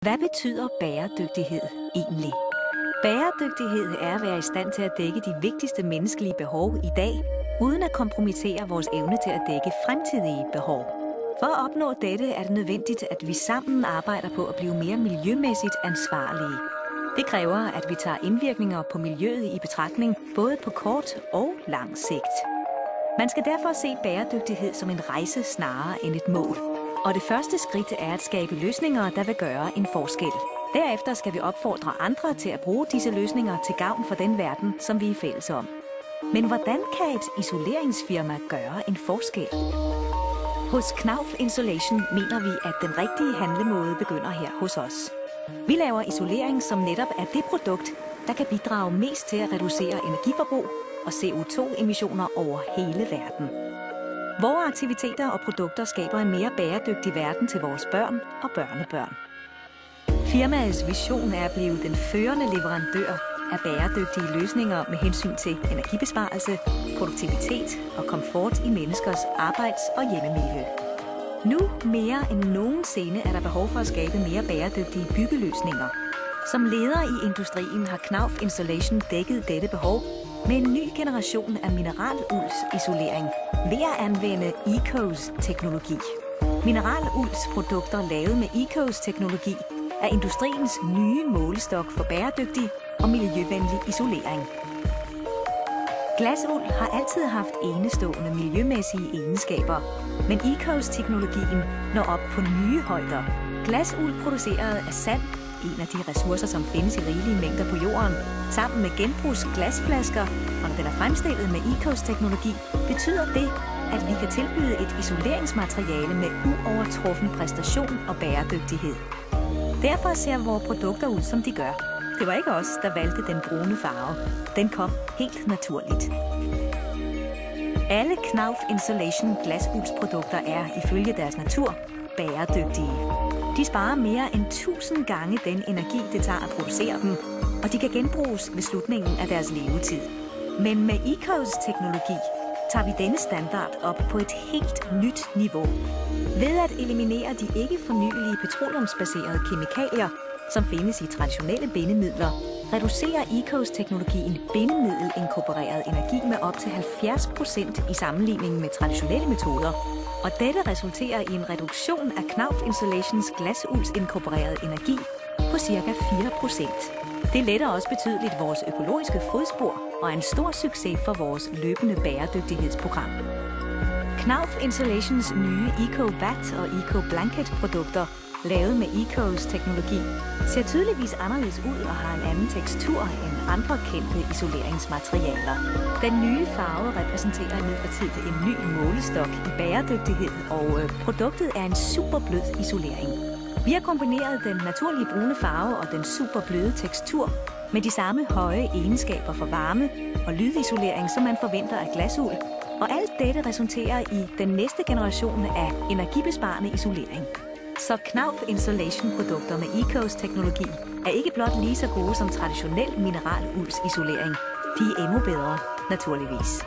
Hvad betyder bæredygtighed egentlig? Bæredygtighed er at være i stand til at dække de vigtigste menneskelige behov i dag, uden at kompromittere vores evne til at dække fremtidige behov. For at opnå dette er det nødvendigt, at vi sammen arbejder på at blive mere miljømæssigt ansvarlige. Det kræver, at vi tager indvirkninger på miljøet i betragtning, både på kort og lang sigt. Man skal derfor se bæredygtighed som en rejse snarere end et mål. Og det første skridt er at skabe løsninger, der vil gøre en forskel. Derefter skal vi opfordre andre til at bruge disse løsninger til gavn for den verden, som vi er fælles om. Men hvordan kan et isoleringsfirma gøre en forskel? Hos Knauf Insulation mener vi, at den rigtige handlemåde begynder her hos os. Vi laver isolering, som netop er det produkt, der kan bidrage mest til at reducere energiforbrug og CO2-emissioner over hele verden. Vores aktiviteter og produkter skaber en mere bæredygtig verden til vores børn og børnebørn. Firmaets vision er at blive den førende leverandør af bæredygtige løsninger med hensyn til energibesparelse, produktivitet og komfort i menneskers arbejds- og hjemmemiljø. Nu mere end nogensinde er der behov for at skabe mere bæredygtige byggeløsninger. Som leder i industrien har Knauf Insulation dækket dette behov med en ny generation af mineralulds-isolering ved at anvende ECOS-teknologi. Mineralulds-produkter lavet med ECOS-teknologi er industriens nye målestok for bæredygtig og miljøvenlig isolering. Glasuld har altid haft enestående miljømæssige egenskaber, men ECOS-teknologien når op på nye højder. Glasuld produceret af sand, en af de ressourcer, som findes i rigelige mængder på jorden, sammen med genbrugsglasflasker, og når den er fremstillet med ECOS-teknologi, betyder det, at vi kan tilbyde et isoleringsmateriale med uovertruffen præstation og bæredygtighed. Derfor ser vores produkter ud, som de gør. Det var ikke os, der valgte den brune farve. Den kom helt naturligt. Alle Knauf Insulation glasulsprodukter er, ifølge deres natur, bæredygtige. De sparer mere end 1000 gange den energi, det tager at producere dem, og de kan genbruges ved slutningen af deres levetid. Men med ECOS-teknologi tager vi denne standard op på et helt nyt niveau. Ved at eliminere de ikke fornyelige petroleumsbaserede kemikalier, som findes i traditionelle bindemidler, reducerer ECOS-teknologien bindemiddelinkorporeret energi med op til 70% i sammenligning med traditionelle metoder. Og dette resulterer i en reduktion af Knauf Insulations glasuldsinkorporeret energi på ca. 4%. Det letter også betydeligt vores økologiske fodspor og er en stor succes for vores løbende bæredygtighedsprogram. Knauf Insulations nye EcoBat og EcoBlanket-produkter, lavet med ECOS-teknologi, ser tydeligvis anderledes ud og har en anden tekstur end andre kendte isoleringsmaterialer. Den nye farve repræsenterer imidlertid en ny målestok i bæredygtighed, og produktet er en superblød isolering. Vi har kombineret den naturlige brune farve og den superbløde tekstur med de samme høje egenskaber for varme og lydisolering, som man forventer af glasuld, og alt dette resulterer i den næste generation af energibesparende isolering. Så Knauf Insulation-produkter med ECOS-teknologi er ikke blot lige så gode som traditionel mineralulds-isolering. De er endnu bedre, naturligvis.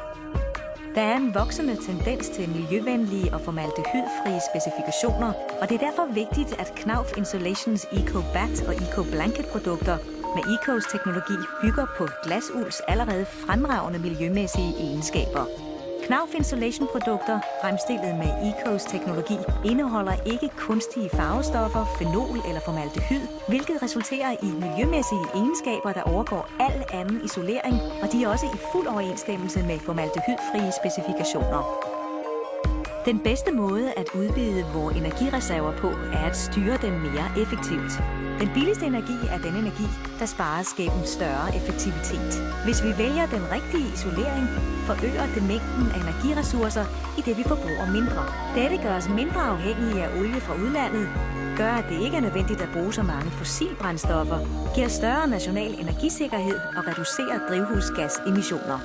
Der er en voksende tendens til miljøvenlige og formaldehydfrie specifikationer, og det er derfor vigtigt, at Knauf Insulations EcoBat og EcoBlanket-produkter med ECOS-teknologi bygger på glasulds allerede fremragende miljømæssige egenskaber. Knauf Insulation-produkter, fremstillet med ECOS-teknologi, indeholder ikke kunstige farvestoffer, fenol eller formaldehyd, hvilket resulterer i miljømæssige egenskaber, der overgår al anden isolering, og de er også i fuld overensstemmelse med formaldehydfrie specifikationer. Den bedste måde at udvide vores energireserver på, er at styre dem mere effektivt. Den billigste energi er den energi, der spares gennem større effektivitet. Hvis vi vælger den rigtige isolering, forøger det mængden af energiressourcer, i det vi forbruger mindre. Dette gør os mindre afhængige af olie fra udlandet, gør at det ikke er nødvendigt at bruge så mange fossilbrændstoffer, giver større national energisikkerhed og reducerer drivhusgasemissioner.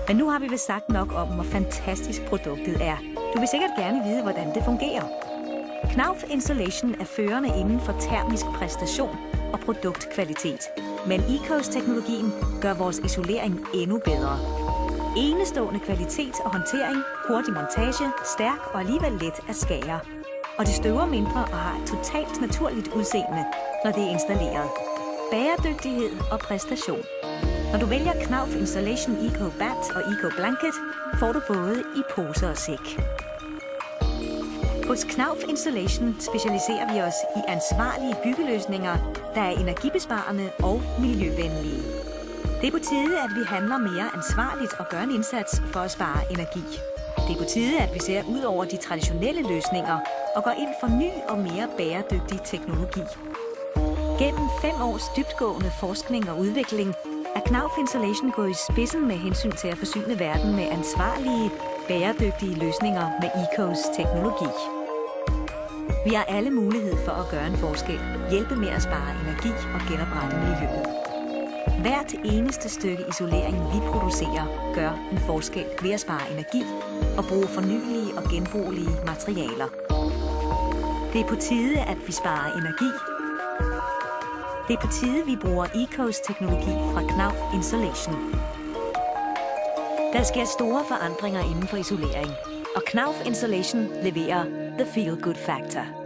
Men nu har vi vist sagt nok om, hvor fantastisk produktet er. Du vil sikkert gerne vide, hvordan det fungerer. Knauf Insulation er førende inden for termisk præstation og produktkvalitet. Men ECOS-teknologien gør vores isolering endnu bedre. Enestående kvalitet og håndtering, hurtig montage, stærk og alligevel let at skære. og det støver mindre og har et totalt naturligt udseende, når det er installeret. Bæredygtighed og præstation. Når du vælger Knauf Installation Eco Bat og Eco Blanket, får du både i pose og sæk. Hos Knauf Installation specialiserer vi os i ansvarlige byggeløsninger, der er energibesparende og miljøvenlige. Det er på tide, at vi handler mere ansvarligt og gør en indsats for at spare energi. Det er på tide, at vi ser ud over de traditionelle løsninger og går ind for ny og mere bæredygtig teknologi. Gennem 5 års dybtgående forskning og udvikling er Knauf Installation gået i spidsen med hensyn til at forsyne verden med ansvarlige, bæredygtige løsninger med ECO's teknologi. Vi har alle mulighed for at gøre en forskel, hjælpe med at spare energi og genoprette miljøet. Hvert eneste stykke isolering, vi producerer, gør en forskel ved at spare energi og bruge fornyelige og genbrugelige materialer. Det er på tide, at vi sparer energi. Det er på tide, vi bruger ECO's teknologi fra Knauf Installation. Der sker store forandringer inden for isolering, og Knauf Installation leverer The Feel Good Factor.